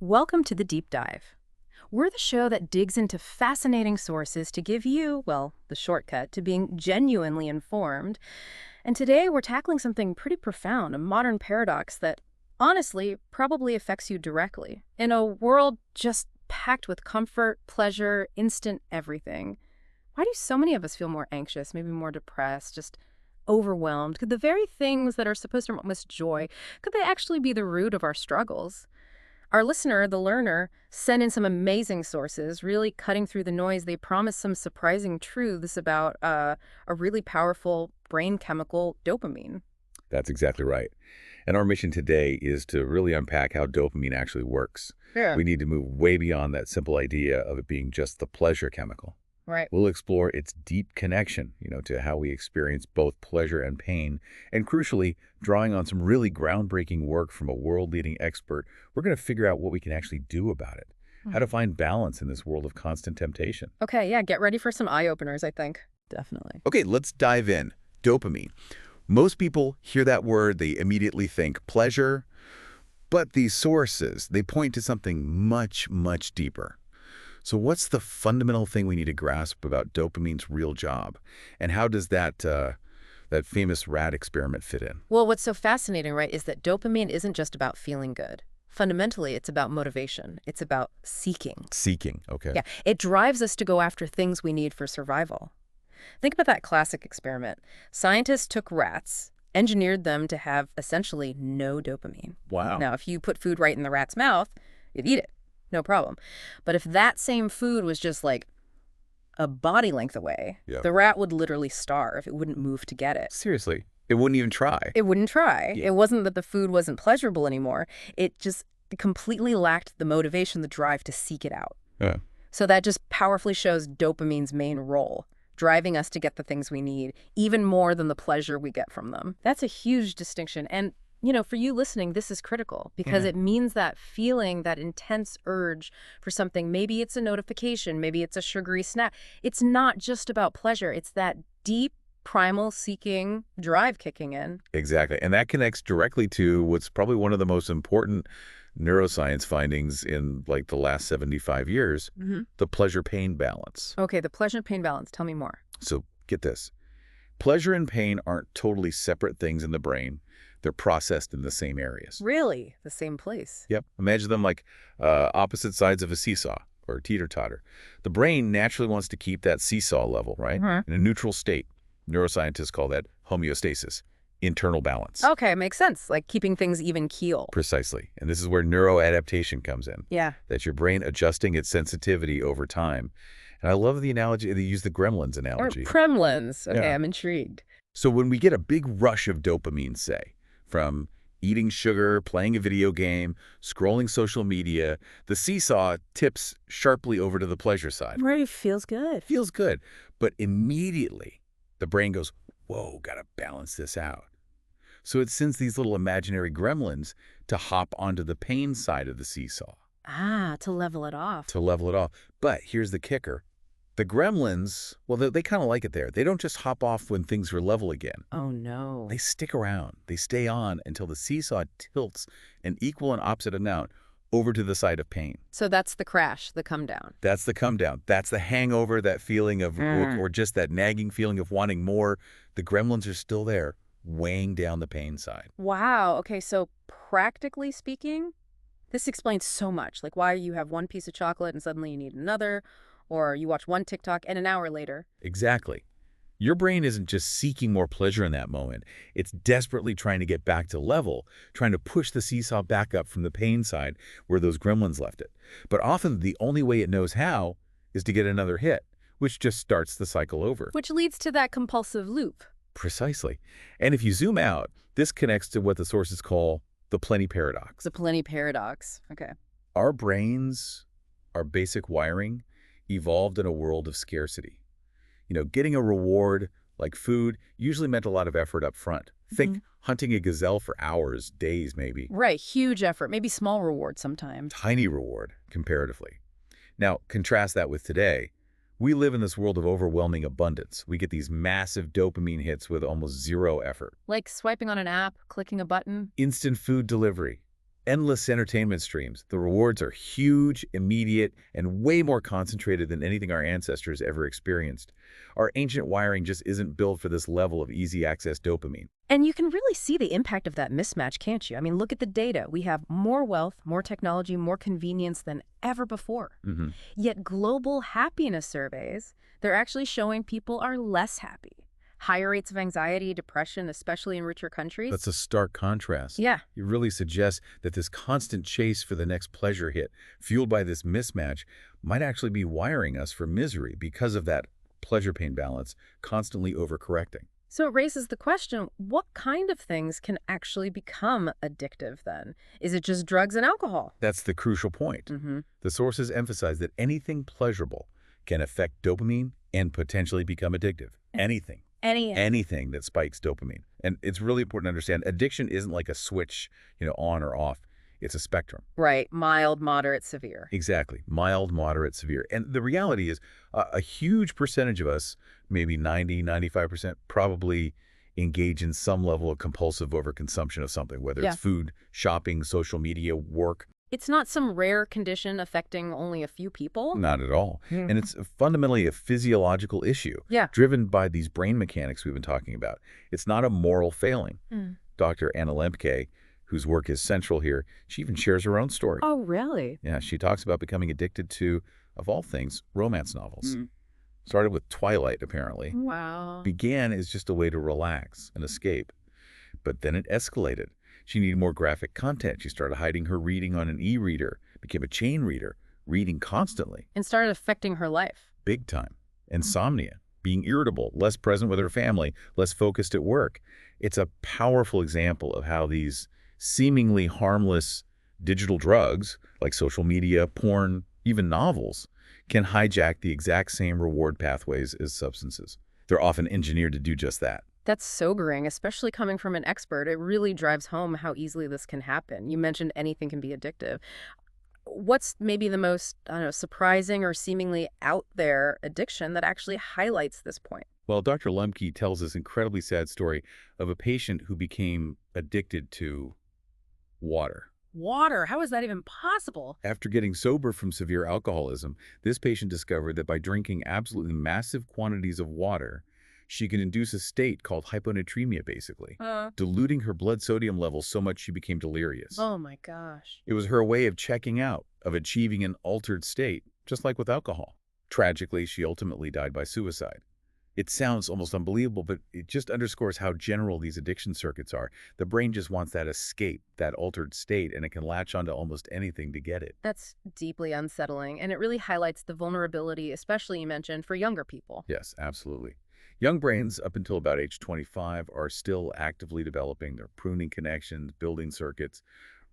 Welcome to the Deep Dive. We're the show that digs into fascinating sources to give you, well, the shortcut to being genuinely informed. And today we're tackling something pretty profound, a modern paradox that, honestly, probably affects you directly. In a world just packed with comfort, pleasure, instant everything, why do so many of us feel more anxious, maybe more depressed, just overwhelmed? Could the very things that are supposed to bring us joy, could they actually be the root of our struggles? Our listener, the learner, sent in some amazing sources, really cutting through the noise. They promised some surprising truths about a really powerful brain chemical, dopamine. That's exactly right. And our mission today is to really unpack how dopamine actually works. Yeah. We need to move way beyond that simple idea of it being just the pleasure chemical. Right. We'll explore its deep connection, to how we experience both pleasure and pain, and crucially, drawing on some really groundbreaking work from a world-leading expert, we're going to figure out what we can actually do about it, how to find balance in this world of constant temptation. Okay, yeah, get ready for some eye-openers, I think. Definitely. Okay, let's dive in. Dopamine. Most people hear that word, they immediately think pleasure, but these sources, they point to something much, much deeper. So what's the fundamental thing we need to grasp about dopamine's real job? And how does that famous rat experiment fit in? Well, what's so fascinating, right, is that dopamine isn't just about feeling good. Fundamentally, it's about motivation. It's about seeking. Seeking, okay. Yeah, it drives us to go after things we need for survival. Think about that classic experiment. Scientists took rats, engineered them to have essentially no dopamine. Wow. Now, if you put food right in the rat's mouth, it'd eat it. No problem. But if that same food was just like a body length away, Yeah. the rat would literally starve. It wouldn't move to get it. Seriously, it wouldn't even try. It wouldn't try. Yeah. It wasn't that the food wasn't pleasurable anymore. It just completely lacked the motivation, the drive to seek it out. Yeah. So that just powerfully shows dopamine's main role, driving us to get the things we need, even more than the pleasure we get from them. That's a huge distinction. And for you listening, this is critical because it means that feeling, that intense urge for something, maybe it's a notification, maybe it's a sugary snack. It's not just about pleasure. It's that deep, primal seeking drive kicking in. Exactly. And that connects directly to what's probably one of the most important neuroscience findings in like the last 75 years, the pleasure-pain balance. Okay, the pleasure-pain balance. Tell me more. So get this. Pleasure and pain aren't totally separate things in the brain. They're processed in the same areas. Really? The same place? Yep. Imagine them like opposite sides of a seesaw or teeter-totter. The brain naturally wants to keep that seesaw level, right? In a neutral state. Neuroscientists call that homeostasis, internal balance. Okay, makes sense. Like keeping things even keel. Precisely. And this is where neuroadaptation comes in. Yeah. That's your brain adjusting its sensitivity over time. And I love the analogy, they use the gremlins analogy. Or gremlins. Okay, Yeah. I'm intrigued. So when we get a big rush of dopamine, say, from eating sugar, playing a video game, scrolling social media, the seesaw tips sharply over to the pleasure side. Right, feels good. Feels good, but immediately the brain goes, whoa, gotta balance this out. So it sends these little imaginary gremlins to hop onto the pain side of the seesaw. Ah, to level it off. To level it off. But here's the kicker. The gremlins, well, they kind of like it there. They don't just hop off when things are level again. Oh, no. They stick around. They stay on until the seesaw tilts an equal and opposite amount over to the side of pain. So that's the crash, the come down. That's the come down. That's the hangover, that feeling of, or just that nagging feeling of wanting more. The gremlins are still there, weighing down the pain side. Wow. Okay, so practically speaking, this explains so much. Like why you have one piece of chocolate and suddenly you need another, or you watch one TikTok and an hour later. Exactly. Your brain isn't just seeking more pleasure in that moment. It's desperately trying to get back to level, trying to push the seesaw back up from the pain side where those gremlins left it. But often the only way it knows how is to get another hit, which just starts the cycle over. Which leads to that compulsive loop. Precisely. And if you zoom out, this connects to what the sources call the plenty paradox. The plenty paradox. Okay. Our brains, our basic wiring, evolved in a world of scarcity. Getting a reward like food usually meant a lot of effort up front. Think hunting a gazelle for hours, days maybe. Right, huge effort, maybe small reward sometimes. Tiny reward, comparatively. Now, contrast that with today. We live in this world of overwhelming abundance. We get these massive dopamine hits with almost zero effort. Like swiping on an app, clicking a button. Instant food delivery. Endless entertainment streams. The rewards are huge, immediate, and way more concentrated than anything our ancestors ever experienced. Our ancient wiring just isn't built for this level of easy-access dopamine. And you can really see the impact of that mismatch, can't you? I mean, look at the data. We have more wealth, more technology, more convenience than ever before. Mm-hmm. Yet global happiness surveys, they're actually showing people are less happy. Higher rates of anxiety, depression, especially in richer countries. That's a stark contrast. Yeah. It really suggests that this constant chase for the next pleasure hit, fueled by this mismatch, might actually be wiring us for misery because of that pleasure-pain balance constantly overcorrecting. So it raises the question, what kind of things can actually become addictive then? Is it just drugs and alcohol? That's the crucial point. Mm-hmm. The sources emphasize that anything pleasurable can affect dopamine and potentially become addictive. Anything. Anything that spikes dopamine. And it's really important to understand addiction isn't like a switch, on or off. It's a spectrum. Right. Mild, moderate, severe. Exactly. Mild, moderate, severe. And the reality is a huge percentage of us, maybe 90, 95%, probably engage in some level of compulsive overconsumption of something, whether it's food, shopping, social media, work. It's not some rare condition affecting only a few people? Not at all. And it's fundamentally a physiological issue, driven by these brain mechanics we've been talking about. It's not a moral failing. Dr. Anna Lembke, whose work is central here, she even shares her own story. Oh, really? Yeah, she talks about becoming addicted to, of all things, romance novels. Started with Twilight, apparently. Wow. Began as just a way to relax and escape. But then it escalated. She needed more graphic content. She started hiding her reading on an e-reader, became a chain reader, reading constantly. And started affecting her life. Big time. Insomnia, being irritable, less present with her family, less focused at work. It's a powerful example of how these seemingly harmless digital drugs, like social media, porn, even novels, can hijack the exact same reward pathways as substances. They're often engineered to do just that. That's sobering, especially coming from an expert. It really drives home how easily this can happen. You mentioned anything can be addictive. What's maybe the most, surprising or seemingly out there addiction that actually highlights this point? Well, Dr. Lembke tells this incredibly sad story of a patient who became addicted to water. Water? How is that even possible? After getting sober from severe alcoholism, this patient discovered that by drinking absolutely massive quantities of water, she can induce a state called hyponatremia, basically, diluting her blood sodium levels so much she became delirious. Oh, my gosh. It was her way of checking out, of achieving an altered state, just like with alcohol. Tragically, she ultimately died by suicide. It sounds almost unbelievable, but it just underscores how general these addiction circuits are. The brain just wants that escape, that altered state, and it can latch onto almost anything to get it. That's deeply unsettling, and it really highlights the vulnerability, especially you mentioned, for younger people. Yes, absolutely. Young brains, up until about age 25, are still actively developing. They're pruning connections, building circuits.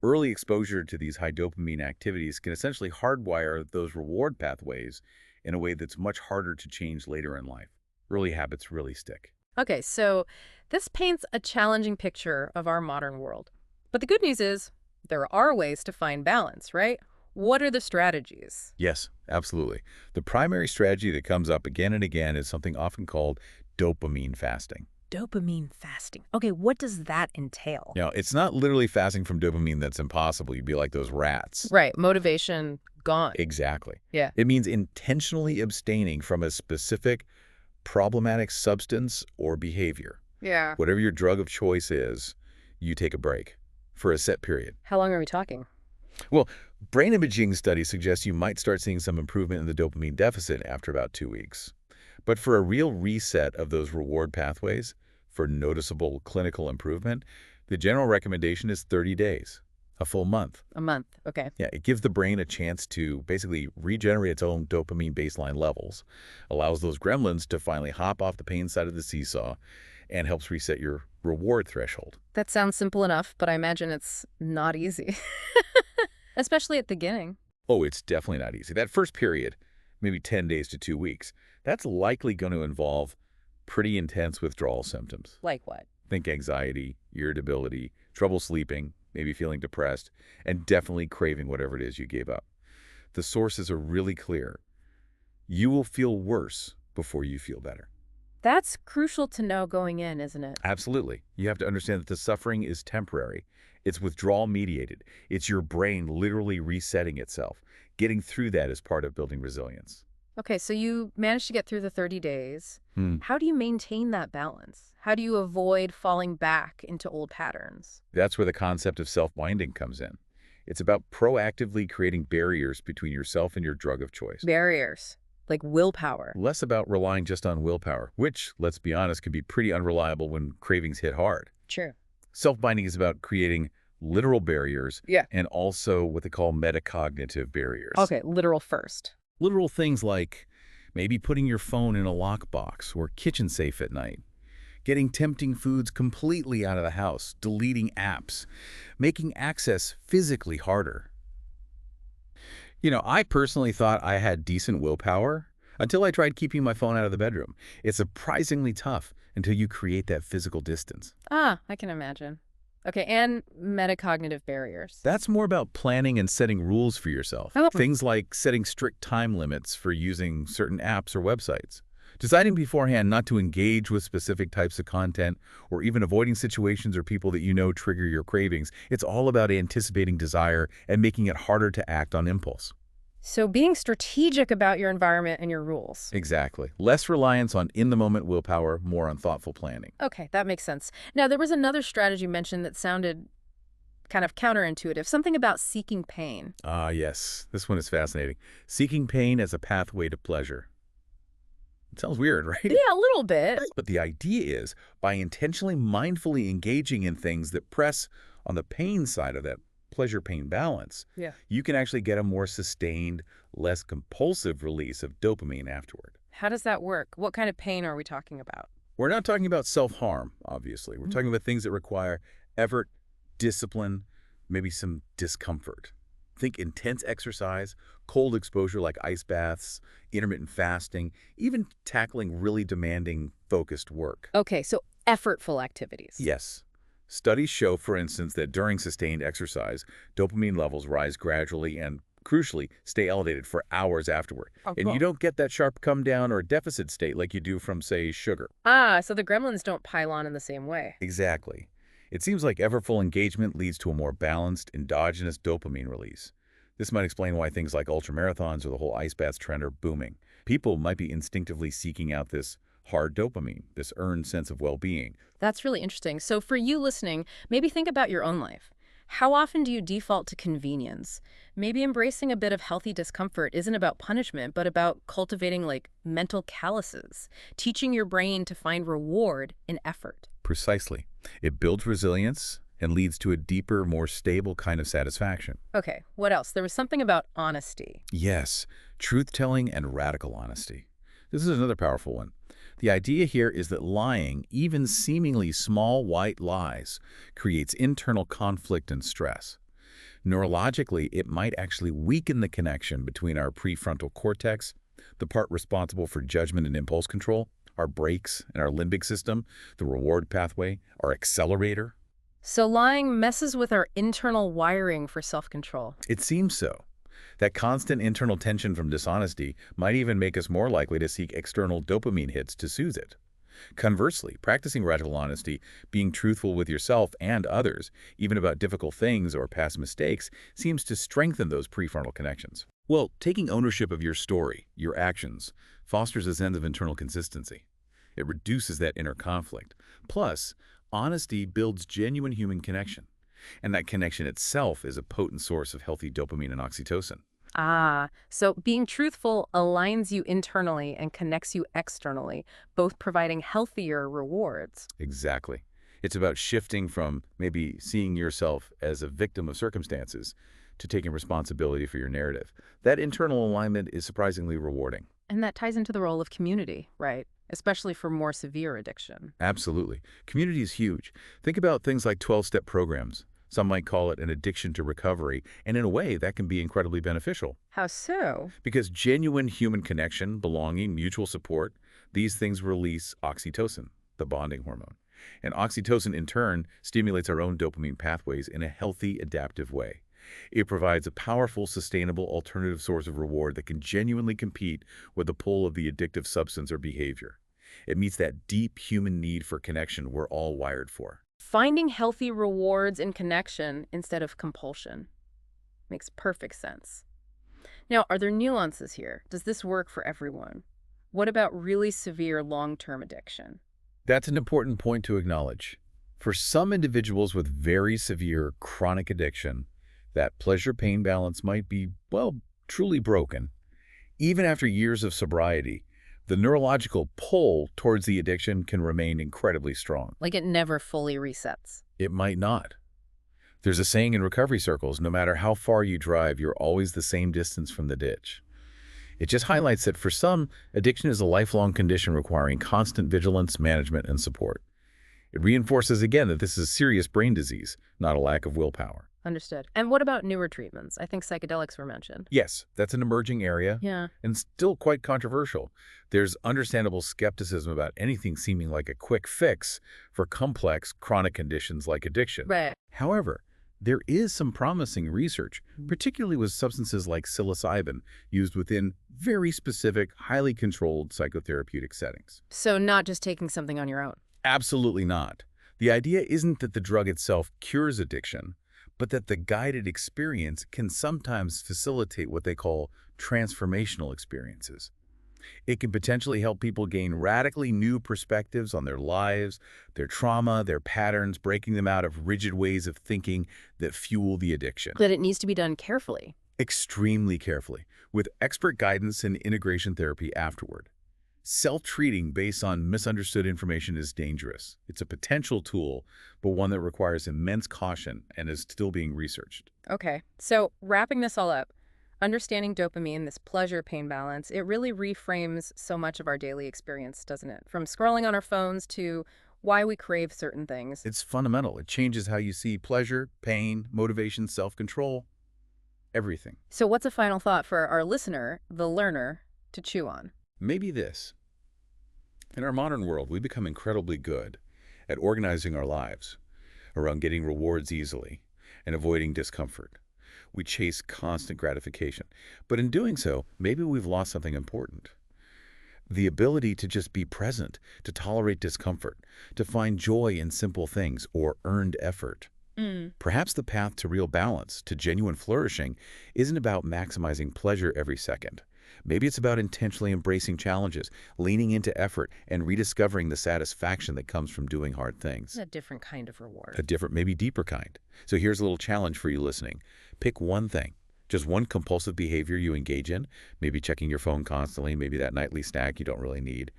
Early exposure to these high dopamine activities can essentially hardwire those reward pathways in a way that's much harder to change later in life. Early habits really stick. Okay, so this paints a challenging picture of our modern world. But the good news is there are ways to find balance, right? What are the strategies? Yes, absolutely. The primary strategy that comes up again and again is something often called dopamine fasting. Dopamine fasting. Okay, what does that entail? It's not literally fasting from dopamine that's impossible. You'd be like those rats. Right, motivation gone. Exactly. Yeah. It means intentionally abstaining from a specific problematic substance or behavior. Yeah. Whatever your drug of choice is, you take a break for a set period. How long are we talking? Well, brain imaging studies suggest you might start seeing some improvement in the dopamine deficit after about 2 weeks. But for a real reset of those reward pathways, for noticeable clinical improvement, the general recommendation is 30 days, a full month. A month, okay. Yeah, it gives the brain a chance to basically regenerate its own dopamine baseline levels, allows those gremlins to finally hop off the pain side of the seesaw, and helps reset your reward threshold. That sounds simple enough, but I imagine it's not easy. Especially at the beginning. Oh, it's definitely not easy. That first period, maybe 10 days to 2 weeks, that's likely going to involve pretty intense withdrawal symptoms. Like what? Think anxiety, irritability, trouble sleeping, maybe feeling depressed, and definitely craving whatever it is you gave up. The sources are really clear. You will feel worse before you feel better. That's crucial to know going in, isn't it? Absolutely. You have to understand that the suffering is temporary, It's withdrawal mediated. It's your brain literally resetting itself. Getting through that is part of building resilience. Okay, so you managed to get through the 30 days. Hmm. How do you maintain that balance? How do you avoid falling back into old patterns? That's where the concept of self-binding comes in. It's about proactively creating barriers between yourself and your drug of choice. Barriers, like willpower. Less about relying just on willpower, which, let's be honest, can be pretty unreliable when cravings hit hard. True. Self-binding is about creating literal barriers Yeah. and also what they call metacognitive barriers. Okay, literal first. Literal things like maybe putting your phone in a lockbox or kitchen safe at night, getting tempting foods completely out of the house, deleting apps, making access physically harder. I personally thought I had decent willpower until I tried keeping my phone out of the bedroom. It's surprisingly tough until you create that physical distance. Ah, I can imagine. Okay, and metacognitive barriers. That's more about planning and setting rules for yourself. Oh. Things like setting strict time limits for using certain apps or websites. Deciding beforehand not to engage with specific types of content or even avoiding situations or people that you know trigger your cravings. It's all about anticipating desire and making it harder to act on impulse. So being strategic about your environment and your rules. Exactly. Less reliance on in-the-moment willpower, more on thoughtful planning. Okay, that makes sense. Now, there was another strategy mentioned that sounded kind of counterintuitive, something about seeking pain. Ah, yes. This one is fascinating. Seeking pain as a pathway to pleasure. It sounds weird, right? Yeah, a little bit. But the idea is, by intentionally mindfully engaging in things that press on the pain side of that pleasure-pain balance, Yeah. you can actually get a more sustained, less compulsive release of dopamine afterward. How does that work? What kind of pain are we talking about? We're not talking about self-harm, obviously. We're talking about things that require effort, discipline, maybe some discomfort. Think intense exercise, cold exposure like ice baths, intermittent fasting, even tackling really demanding, focused work. Okay, so effortful activities. Yes. Studies show, for instance, that during sustained exercise, dopamine levels rise gradually and, crucially, stay elevated for hours afterward. Oh, And cool. you don't get that sharp come down or deficit state like you do from, say, sugar. Ah, so the gremlins don't pile on in the same way. Exactly. It seems like effortful engagement leads to a more balanced, endogenous dopamine release. This might explain why things like ultramarathons or the whole ice baths trend are booming. People might be instinctively seeking out this hard dopamine, this earned sense of well-being. That's really interesting. So for you listening, maybe think about your own life. How often do you default to convenience? Maybe embracing a bit of healthy discomfort isn't about punishment, but about cultivating mental calluses, teaching your brain to find reward in effort. Precisely. It builds resilience and leads to a deeper, more stable kind of satisfaction. Okay, what else? There was something about honesty. Yes, truth-telling and radical honesty. This is another powerful one. The idea here is that lying, even seemingly small white lies, creates internal conflict and stress. Neurologically, it might actually weaken the connection between our prefrontal cortex, the part responsible for judgment and impulse control, our brakes and our limbic system, the reward pathway, our accelerator. So lying messes with our internal wiring for self-control. It seems so. That constant internal tension from dishonesty might even make us more likely to seek external dopamine hits to soothe it. Conversely, practicing radical honesty, being truthful with yourself and others, even about difficult things or past mistakes, seems to strengthen those prefrontal connections. Well, taking ownership of your story, your actions, fosters a sense of internal consistency. It reduces that inner conflict. Plus, honesty builds genuine human connection. And that connection itself is a potent source of healthy dopamine and oxytocin. Ah, so being truthful aligns you internally and connects you externally, both providing healthier rewards. Exactly. It's about shifting from maybe seeing yourself as a victim of circumstances to taking responsibility for your narrative. That internal alignment is surprisingly rewarding. And that ties into the role of community, right? Especially for more severe addiction. Absolutely. Community is huge. Think about things like 12-step programs. Some might call it an addiction to recovery, and in a way, that can be incredibly beneficial. How so? Because genuine human connection, belonging, mutual support, these things release oxytocin, the bonding hormone. And oxytocin, in turn, stimulates our own dopamine pathways in a healthy, adaptive way. It provides a powerful, sustainable alternative source of reward that can genuinely compete with the pull of the addictive substance or behavior. It meets that deep human need for connection we're all wired for. Finding healthy rewards in connection instead of compulsion. Makes perfect sense. Now, are there nuances here? Does this work for everyone? What about really severe long-term addiction? That's an important point to acknowledge. For some individuals with very severe chronic addiction, that pleasure-pain balance might be, well, truly broken. Even after years of sobriety, the neurological pull towards the addiction can remain incredibly strong. Like it never fully resets. It might not. There's a saying in recovery circles, no matter how far you drive, you're always the same distance from the ditch. It just highlights that for some, addiction is a lifelong condition requiring constant vigilance, management, and support. It reinforces again that this is a serious brain disease, not a lack of willpower. Understood. And what about newer treatments? I think psychedelics were mentioned. Yes, that's an emerging area Yeah. and still quite controversial. There's understandable skepticism about anything seeming like a quick fix for complex chronic conditions like addiction. Right. However, there is some promising research, particularly with substances like psilocybin, used within very specific, highly controlled psychotherapeutic settings. So not just taking something on your own. Absolutely not. The idea isn't that the drug itself cures addiction, but that the guided experience can sometimes facilitate what they call transformational experiences. It can potentially help people gain radically new perspectives on their lives, their trauma, their patterns, breaking them out of rigid ways of thinking that fuel the addiction. But it needs to be done carefully. Extremely carefully, with expert guidance and integration therapy afterward. Self-treating based on misunderstood information is dangerous. It's a potential tool, but one that requires immense caution and is still being researched. Okay. So wrapping this all up, understanding dopamine, this pleasure-pain balance, it really reframes so much of our daily experience, doesn't it? From scrolling on our phones to why we crave certain things. It's fundamental. It changes how you see pleasure, pain, motivation, self-control, everything. So what's a final thought for our listener, the learner, to chew on? Maybe this. In our modern world, we become incredibly good at organizing our lives around getting rewards easily and avoiding discomfort. We chase constant gratification. But in doing so, maybe we've lost something important. The ability to just be present, to tolerate discomfort, to find joy in simple things or earned effort. Perhaps the path to real balance, to genuine flourishing, isn't about maximizing pleasure every second. Maybe it's about intentionally embracing challenges, leaning into effort, and rediscovering the satisfaction that comes from doing hard things. A different kind of reward. A different, maybe deeper kind. So here's a little challenge for you listening. Pick one thing, just one compulsive behavior you engage in, maybe checking your phone constantly, maybe that nightly snack you don't really need,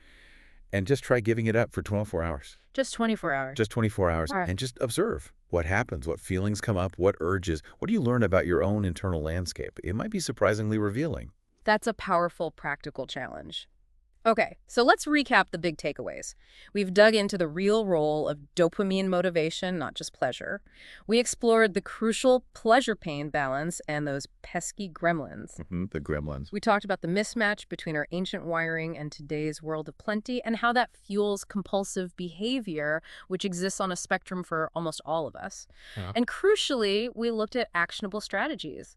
and just try giving it up for 24 hours. Just 24 hours. Just 24 hours, All right. and just observe what happens, what feelings come up, what urges, what do you learn about your own internal landscape? It might be surprisingly revealing. That's a powerful, practical challenge. Okay, so let's recap the big takeaways. We've dug into the real role of dopamine motivation, not just pleasure. We explored the crucial pleasure-pain balance and those pesky gremlins. The gremlins. We talked about the mismatch between our ancient wiring and today's world of plenty and how that fuels compulsive behavior, which exists on a spectrum for almost all of us. Yeah. And crucially, we looked at actionable strategies.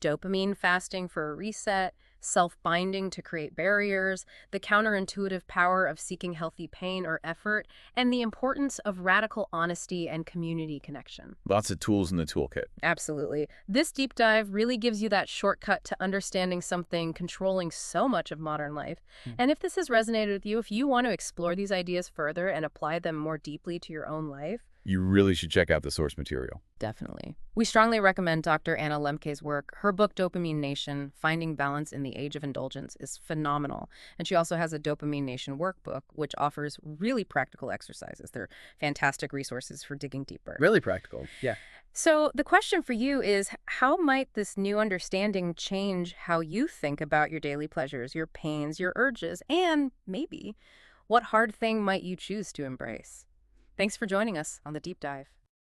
Dopamine fasting for a reset, self-binding to create barriers, the counterintuitive power of seeking healthy pain or effort, and the importance of radical honesty and community connection. Lots of tools in the toolkit. Absolutely. This deep dive really gives you that shortcut to understanding something controlling so much of modern life. And if this has resonated with you, if you want to explore these ideas further and apply them more deeply to your own life, You really should check out the source material. definitely. We strongly recommend Dr. Anna Lembke's work. Her book, Dopamine Nation, Finding Balance in the Age of Indulgence, is phenomenal. And she also has a Dopamine Nation workbook, which offers really practical exercises. They're fantastic resources for digging deeper. Really practical. Yeah. So the question for you is, how might this new understanding change how you think about your daily pleasures, your pains, your urges, and maybe what hard thing might you choose to embrace? Thanks for joining us on The Deep Dive.